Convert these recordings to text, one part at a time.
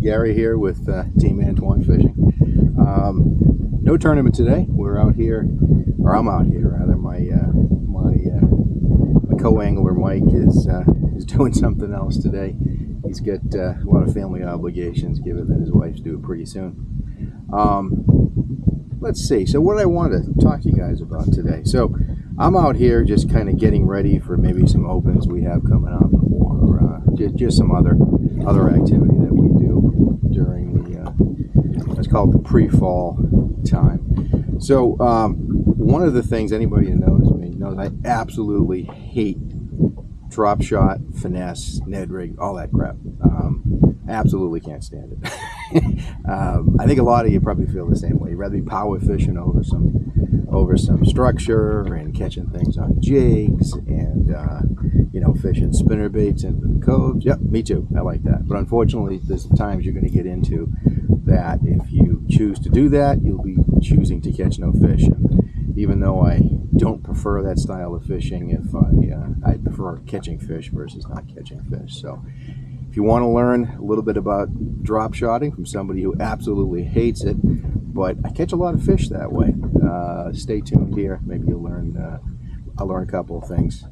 Gary here with Team Antoine Fishing. No tournament today. We're out here, or I'm out here rather. My co-angler Mike is doing something else today. He's got a lot of family obligations, given that his wife's due pretty soon. Let's see. So what I wanted to talk to you guys about today. So I'm out here just kind of getting ready for maybe some opens we have coming up, or just some other activity that we do during the it's called the pre-fall time. So one of the things, anybody who knows me knows, I absolutely hate drop shot, finesse, Ned rig, all that crap. Absolutely can't stand it. I think a lot of you probably feel the same way. You'd rather be power fishing over some structure and catching things on jigs and fishing spinner baits into the coves. Yep, me too. I like that. But unfortunately, there's times you're going to get into that if you choose to do that, you'll be choosing to catch no fish. And even though I don't prefer that style of fishing, if I prefer catching fish versus not catching fish. So if you want to learn a little bit about drop shotting from somebody who absolutely hates it, but I catch a lot of fish that way, stay tuned here. Maybe you'll learn. I'll learn a couple of things.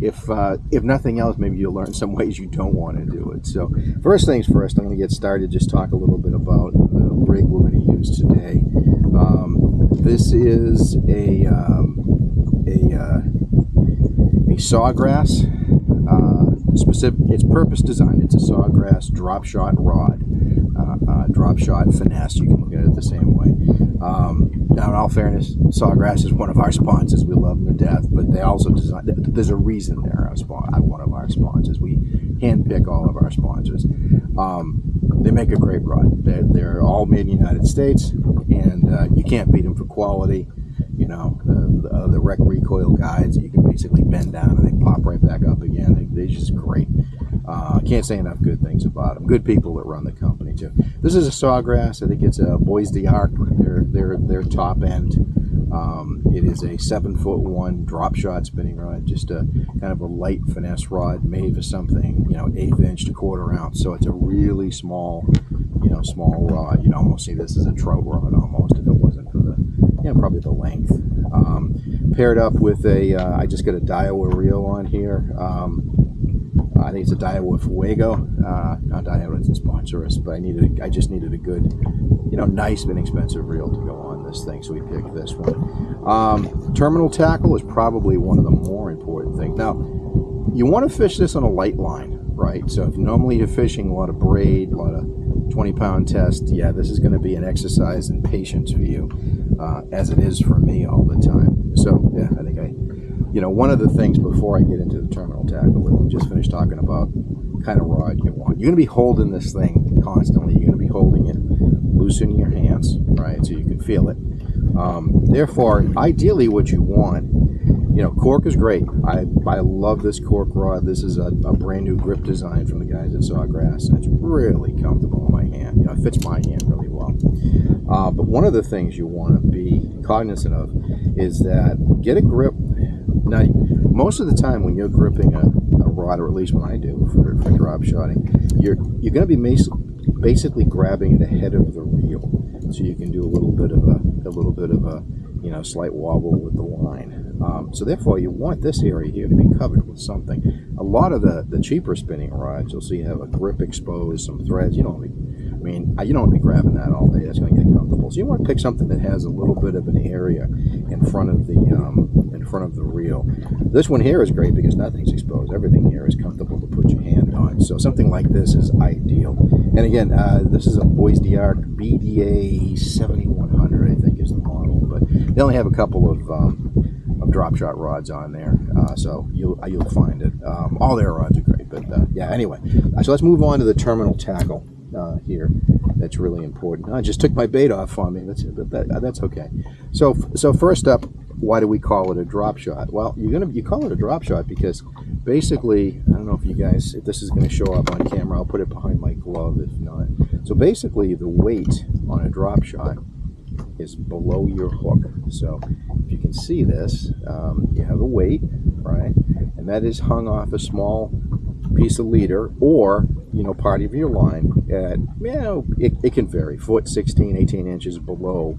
If nothing else, maybe you'll learn some ways you don't want to do it. So first things first, I'm going to get started. Just talk a little bit about the rig we're going to use today. This is a Sawgrass. It's purpose designed. It's a Sawgrass drop shot rod, drop shot finesse. You can look at it the same way. Now, in all fairness, Sawgrass is one of our sponsors. We love them to death, but they also design. There's a reason they're one of our sponsors. We handpick all of our sponsors. They make a great rod. They're all made in the United States, and you can't beat them for quality. You know, the rec recoil guides, you can basically bend down and they pop right back up again. They're just great. I can't say enough good things about them. Good people that run the company too. This is a Sawgrass. I think it's a Bois d'Arc. Their top end. It is a 7'1" drop shot spinning rod. Just a kind of a light finesse rod made for something, 1/8 inch to 1/4 ounce. So it's a really small, small rod. You'd almost see this as a trout rod almost if it wasn't for the, probably the length. Paired up with I just got a Daiwa reel on here. I think it's a Daiwa Fuego. Not Daiwa doesn't sponsor us, but I just needed a good, nice but inexpensive reel to go on this thing, so we picked this one. Terminal tackle is probably one of the more important things. Now, you want to fish this on a light line, right? So if normally you're fishing a lot of braid, a lot of 20-pound test, yeah, this is going to be an exercise in patience for you, as it is for me all the time. So yeah, I think one of the things before I get into the terminal tackle, we just finished talking about kind of rod you want. You're going to be holding this thing constantly. You're going to be holding it loose in your hands, right, so you can feel it. Therefore, ideally what you want, cork is great. I love this Cork Rod. This is a brand new grip design from the guys at Sawgrass, and it's really comfortable in my hand. It fits my hand really well. But one of the things you want to be cognizant of is that get a grip. Now, most of the time when you're gripping a rod, or at least when I do for drop shotting, you're going to be basically grabbing it ahead of the reel, so you can do a little bit of a slight wobble with the line. So therefore, you want this area here to be covered with something. A lot of the cheaper spinning rods, you'll see have a grip exposed, some threads. You don't want to be grabbing that all day. That's going to get comfortable. So you want to pick something that has a little bit of an area in front of the reel. This one here is great because nothing's exposed. Everything here is comfortable to put your hand on. So something like this is ideal. And again, this is a Bois d'Arc BDA 7100, I think is the model. But they only have a couple of drop shot rods on there, so you'll find it. All their rods are great, but yeah. Anyway, so let's move on to the terminal tackle here. That's really important. I just took my bait off on me. That's okay. So first up, why do we call it a drop shot? Well, you call it a drop shot because basically, I don't know if this is going to show up on camera. I'll put it behind my glove if not. So basically, the weight on a drop shot is below your hook. So if you can see this, you have a weight, right? And that is hung off a small piece of leader or you know, part of your line at, you know, it can vary, foot, 16, 18 inches below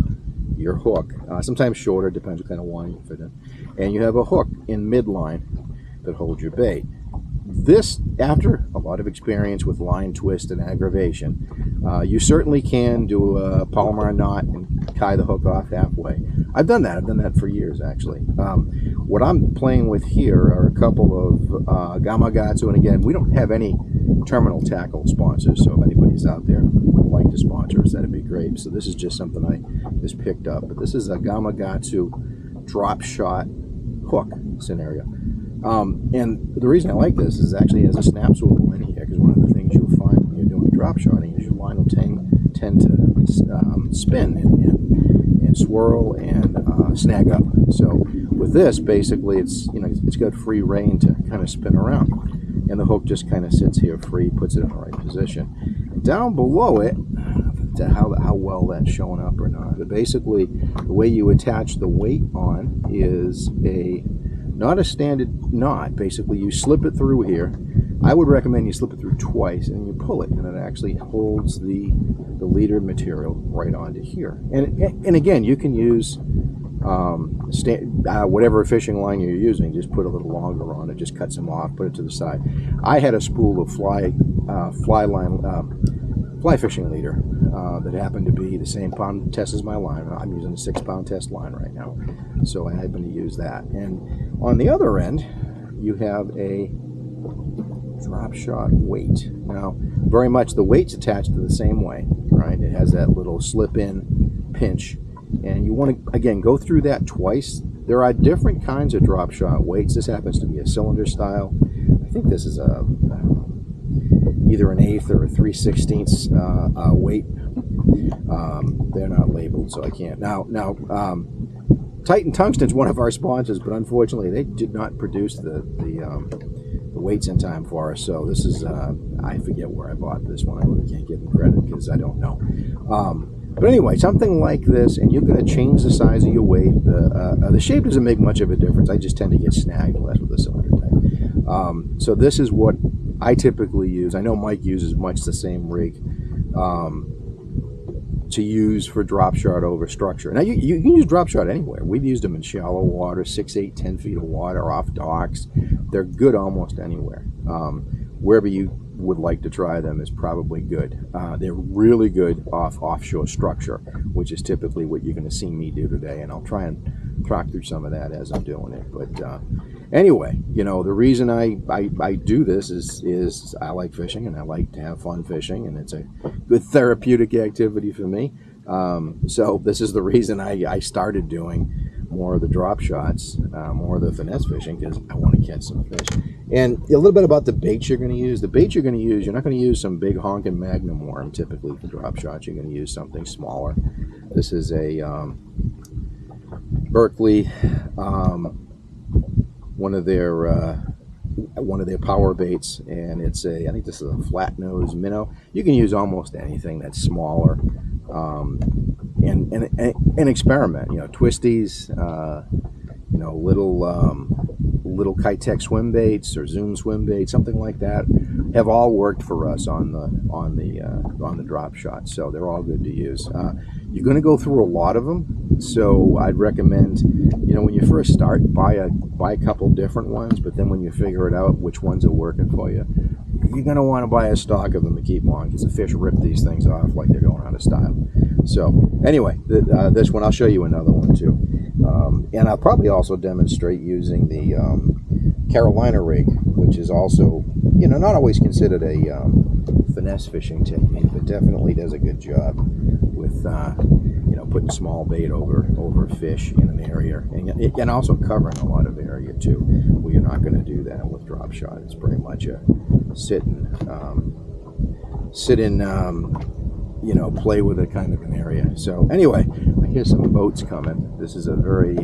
your hook, sometimes shorter, depends what kind of line you fit in, and you have a hook in midline that holds your bait. This, after a lot of experience with line twist and aggravation, you certainly can do a Palomar knot and tie the hook off halfway. I've done that for years, actually. What I'm playing with here are a couple of Gatsu, and again, we don't have any terminal tackle sponsors, so if anybody's out there would like to sponsor us, that'd be great. So this is just something I just picked up, but this is a Gatsu drop shot hook scenario. And the reason I like this is actually it has a snap swivel in here, because one of the things you'll find when you're doing drop shotting is your line will tend to spin and swirl and snag up. So with this, basically, it's, you know, it's got free rein to kind of spin around, and the hook just kind of sits here free, puts it in the right position. And down below it, to how well that's showing up or not, but basically the way you attach the weight on is not a standard knot. Basically, you slip it through here. I would recommend you slip it through twice, and you pull it, and it actually holds the leader material right onto here. And again, you can use whatever fishing line you're using. Just put a little longer on it, just cut some off, put it to the side. I had a spool of fly fishing leader that happened to be the same pound test as my line. I'm using a 6-pound test line right now, so I happen to use that. And on the other end, you have a drop shot weight. Now, very much the weight's attached to the same way, right? It has that little slip-in pinch, and you want to, again, go through that twice. There are different kinds of drop shot weights. This happens to be a cylinder style. I think this is either an 1/8 or a 3/16 weight. They're not labeled, so I can't. Now, Titan Tungsten's one of our sponsors, but unfortunately they did not produce the weights in time for us. So this is, I forget where I bought this one. I really can't give them credit because I don't know. But anyway, something like this, and you're going to change the size of your weight. The shape doesn't make much of a difference. I just tend to get snagged less with the cylinder type. So this is what I typically use. I know Mike uses much the same rig to use for drop shot over structure. Now you can use drop shot anywhere. We've used them in shallow water, 6, 8, 10 feet of water, off docks. They're good almost anywhere. Wherever you would like to try them is probably good. They're really good offshore structure, which is typically what you're going to see me do today, and I'll try and talk through some of that as I'm doing it. But anyway, you know, the reason I do this is I like fishing, and I like to have fun fishing, and it's a good therapeutic activity for me. So this is the reason I started doing more of the drop shots, more of the finesse fishing, because I want to catch some fish. And a little bit about the bait you're going to use. The bait you're going to use, you're not going to use some big honking magnum worm typically for drop shots. You're going to use something smaller. This is a Berkeley, one of their power baits, and it's I think this is a flat nose minnow. You can use almost anything that's smaller. And experiment, you know, twisties, you know, little Kitech swim baits or Zoom swim baits, something like that, have all worked for us on the drop shot. So they're all good to use. You're going to go through a lot of them, so I'd recommend, you know, when you first start, buy a couple different ones, but then when you figure it out which ones are working for you, you're going to want to buy a stock of them and keep them on, because the fish rip these things off like they're going out of style. So anyway, this one, I'll show you another one too. And I'll probably also demonstrate using the Carolina rig, which is also, you know, not always considered a finesse fishing technique, but definitely does a good job with, you know, putting small bait over fish in an area, and also covering a lot of area too, where you're not going to do that with drop shot. It's pretty much a sit in, you know, play with it kind of an area. So anyway, I hear some boats coming. This is a very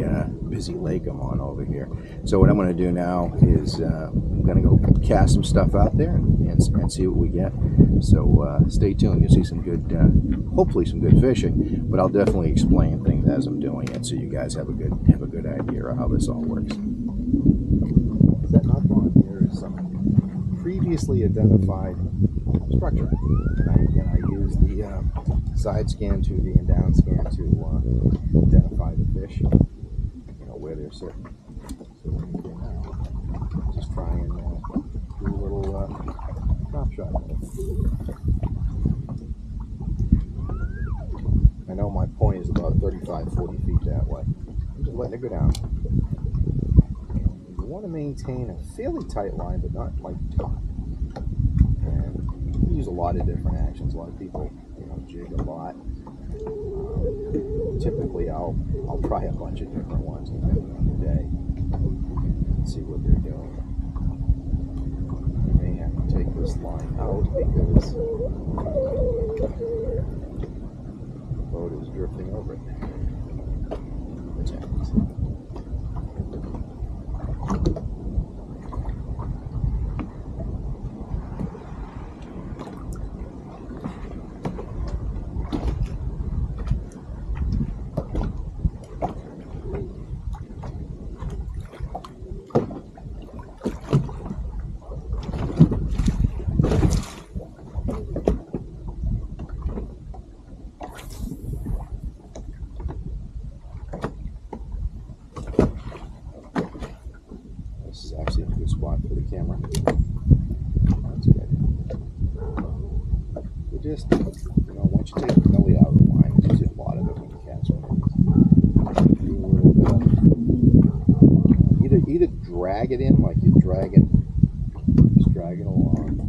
busy lake I'm on over here. So what I'm going to do now is I'm going to go cast some stuff out there and see what we get. So stay tuned. You'll see some good, hopefully some good fishing. But I'll definitely explain things as I'm doing it, so you guys have a good idea of how this all works. Is that not on here or something? previously identified structure. And I use the side scan, 2D and down scan to identify the fish, where they're sitting. So what I'm doing now, just try and do a little drop shot. I know my point is about 35-40 feet that way. I'm just letting it go down. You want to maintain a fairly tight line, but not like taut. And we use a lot of different actions. A lot of people, jig a lot. Typically, I'll try a bunch of different ones depending on the day and see what they're doing. You may have to take this line out because the boat is drifting over it. Which happens. This is actually a good spot for the camera. That's good. You just, once you take the belly out of the line, there's usually a lot of it when you catch one. Do a little bit of, either drag it in like you're dragging, just drag it along.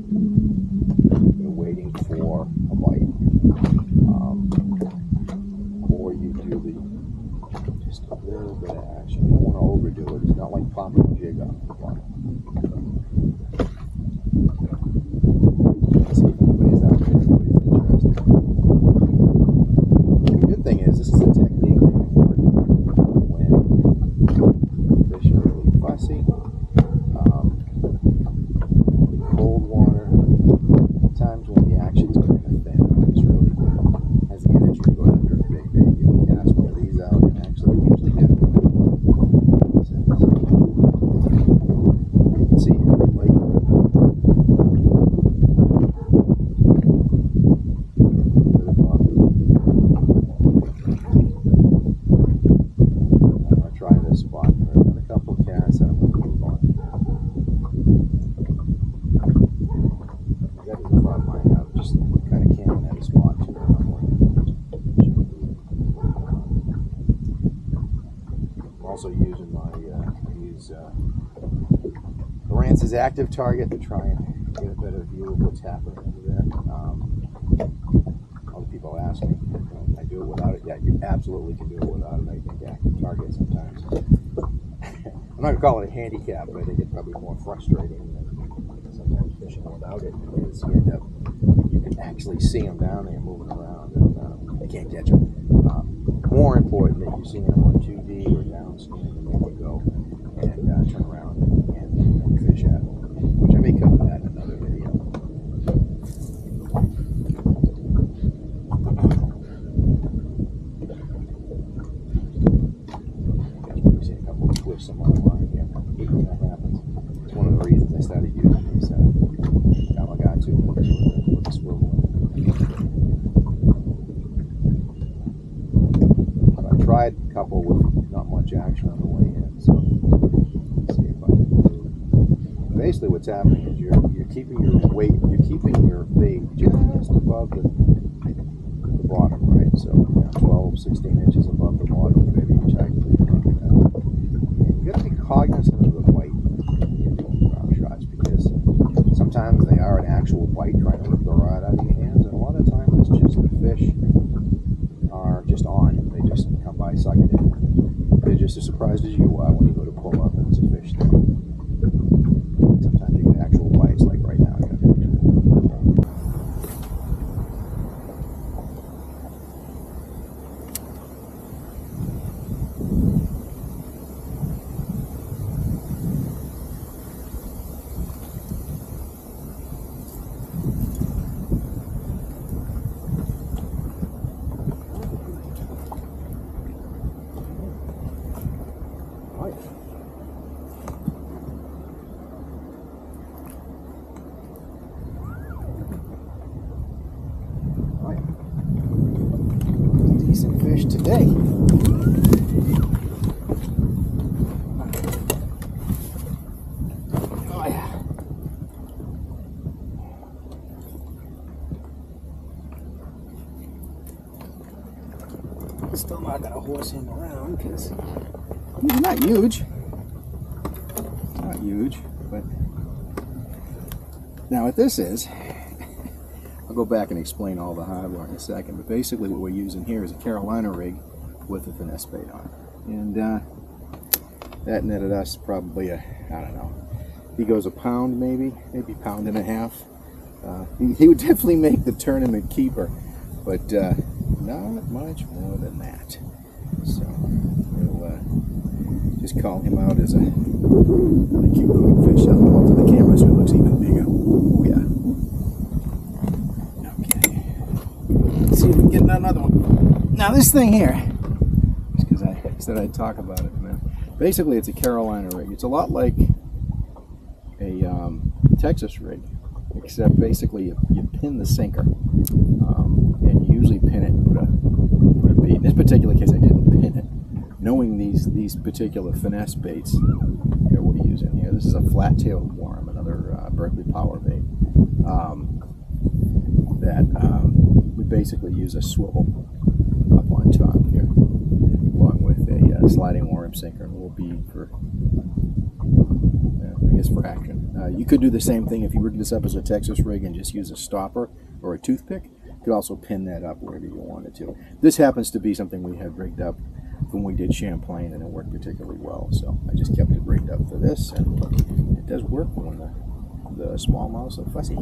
You're waiting for a bite. Or you do just a little bit of action. You don't want to overdo it. It's not like popping a jig off the bottom. Let's see if anybody's out there, anybody's interested. The good thing is, this is a technique that can work when fish are really fussy, cold water, times when the action's kind of thin. It's really good. Has the energy to go after a big bait. You can cast one of these out and actually usually get it. You can see every lake rip. I'm going to try this spot for another couple of casts and I'm going to move on. That is a problem I have, just kind of camping at a spot too. I'm also using Lowrance's active target to try and get a better view of what's happening over there. Other people ask me, can I do it without it? Yeah, you absolutely can do it without it. I think active target sometimes. I'm not going to call it a handicap, but I think it's probably more frustrating than sometimes fishing without it because you can actually see them down there moving around and you can't catch them. More important that you see them on 2D or down scan and then you go and turn around and fish at them, which I may cover that in another video. I've seen a couple of twists on my line here. When that happens, it's one of the reasons I started using these Gatsu with the swivel. But I tried a couple with not much action on the way in, so let's see if I can do it. Basically what's happening is you're keeping your weight, you're keeping your bait just above the bottom, right? So 12, 16 inches above the bottom, maybe you check the and you got to be cognizant of the bite when you're doing drop shots because sometimes they are an actual bite trying to rip the rod out of your hands, and a lot of times it's just the fish are just on. They just come by, suck it in. They're just as surprised as you are when you go to pull up and it's a fish there. Sometimes you get actual bites, like right now. I got an actual. not going to horse him around because he's not huge. Not huge, but now what this is, I'll go back and explain all the hardware in a second, but basically what we're using here is a Carolina rig with a finesse bait on it. And that netted us probably I don't know, he goes a pound maybe pound and a half. He would definitely make the tournament keeper, but not much more than that. So we'll just call him out as a really cute looking fish. I'll hold to the camera so it looks even bigger. Oh yeah. Okay. Let's see if we can get another one. Now this thing here, just because I said I'd talk about it, man. Basically it's a Carolina rig. It's a lot like a Texas rig, except basically you pin the sinker, and you usually pin it and put a bead. In this particular case, I didn't pin it. Knowing these particular finesse baits, here, what are you using here? This is a flat-tailed worm, another Berkeley power bait. We basically use a swivel up on top here, along with a sliding worm sinker and a little bead for, I guess, for action. You could do the same thing if you rigged this up as a Texas rig and just use a stopper or a toothpick. You could also pin that up wherever you wanted to. This happens to be something we had rigged up when we did Champlain, and it worked particularly well. So I just kept it rigged up for this, and it does work when the smallmouths are fussy.